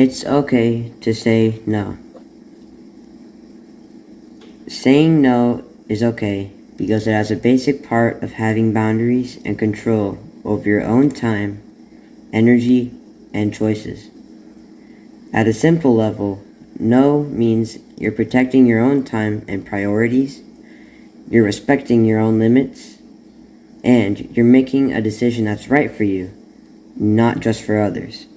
It's okay to say no. Saying no is okay because it has a basic part of having boundaries and control over your own time, energy, and choices. At a simple level, no means you're protecting your own time and priorities, you're respecting your own limits, and you're making a decision that's right for you, not just for others.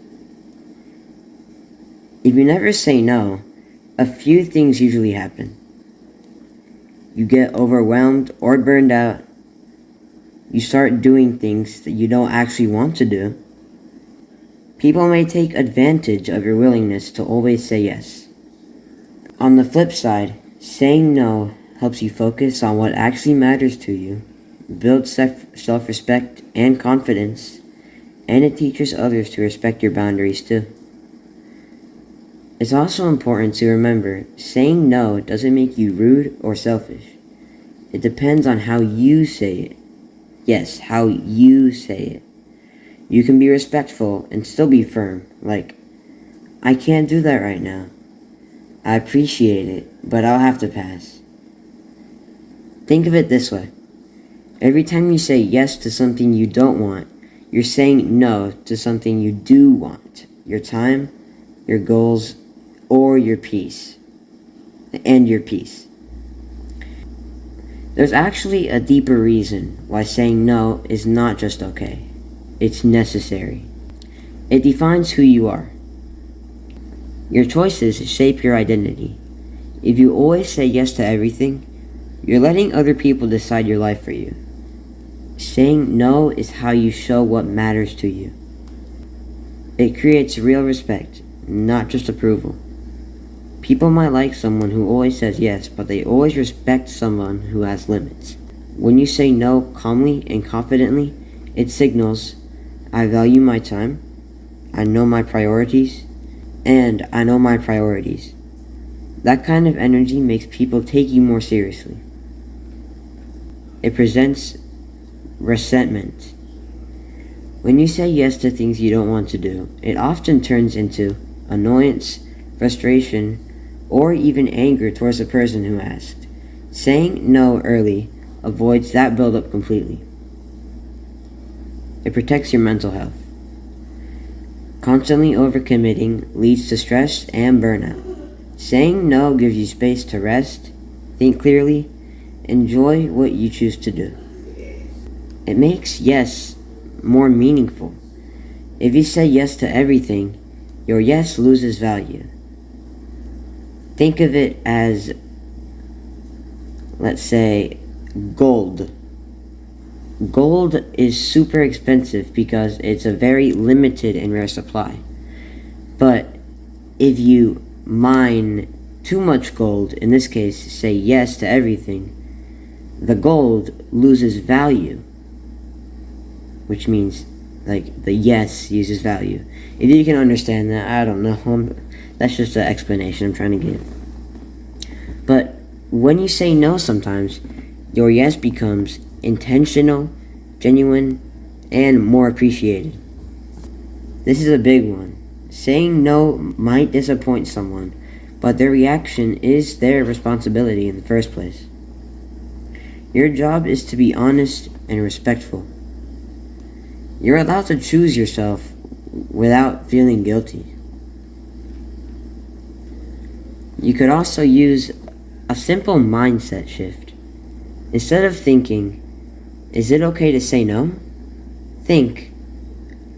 If you never say no, a few things usually happen. You get overwhelmed or burned out. You start doing things that you don't actually want to do. People may take advantage of your willingness to always say yes. On the flip side, saying no helps you focus on what actually matters to you, builds self-respect and confidence, and it teaches others to respect your boundaries too. It's also important to remember, saying no doesn't make you rude or selfish. It depends on how you say it. Yes, how you say it. You can be respectful and still be firm, like, I can't do that right now. I appreciate it, but I'll have to pass. Think of it this way. Every time you say yes to something you don't want, you're saying no to something you do want. Your time, your goals, or your peace. And your peace. There's actually a deeper reason why saying no is not just okay. It's necessary. It defines who you are. Your choices shape your identity. If you always say yes to everything, you're letting other people decide your life for you. Saying no is how you show what matters to you. It creates real respect, not just approval. People might like someone who always says yes, but they always respect someone who has limits. When you say no calmly and confidently, it signals, I value my time, I know my priorities, and I know my priorities. That kind of energy makes people take you more seriously. It presents resentment. When you say yes to things you don't want to do, it often turns into annoyance, frustration, or even anger towards the person who asked. Saying no early avoids that buildup completely. It protects your mental health. Constantly overcommitting leads to stress and burnout. Saying no gives you space to rest, think clearly, enjoy what you choose to do. It makes yes more meaningful. If you say yes to everything, your yes loses value. Think of it as, let's say, gold. Gold is super expensive because it's a very limited and rare supply. But if you mine too much gold, in this case, say yes to everything, the gold loses value, which means, like, the yes uses value. If you can understand that, I don't know. That's just an explanation I'm trying to give. But when you say no sometimes, your yes becomes intentional, genuine, and more appreciated. This is a big one. Saying no might disappoint someone, but their reaction is their responsibility in the first place. Your job is to be honest and respectful. You're allowed to choose yourself without feeling guilty. You could also use a simple mindset shift. Instead of thinking, is it okay to say no? Think,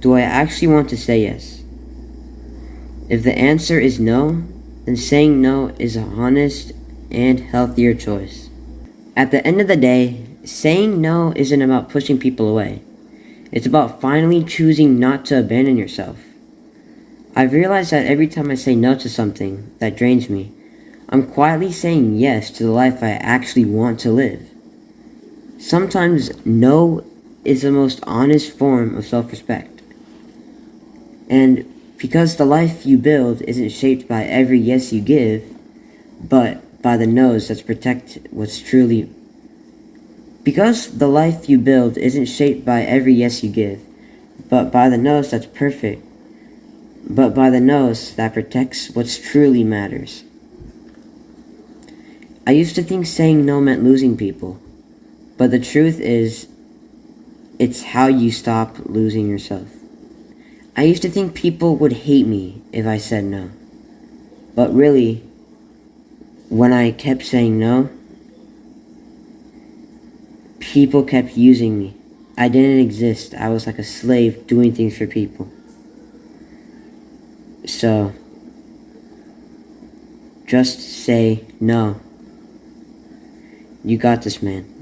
do I actually want to say yes? If the answer is no, then saying no is an honest and healthier choice. At the end of the day, saying no isn't about pushing people away. It's about finally choosing not to abandon yourself. I've realized that every time I say no to something that drains me, I'm quietly saying yes to the life I actually want to live. Sometimes no is the most honest form of self-respect. And because the life you build isn't shaped by every yes you give, but by the no's that protect what's truly. Because the life you build isn't shaped by every yes you give, but by the no's that's perfect. but by the nose that protects what truly matters. I used to think saying no meant losing people, but the truth is, it's how you stop losing yourself. I used to think people would hate me if I said no, but really, when I kept saying no, people kept using me. I didn't exist. I was like a slave doing things for people. So, just say no. You got this, man.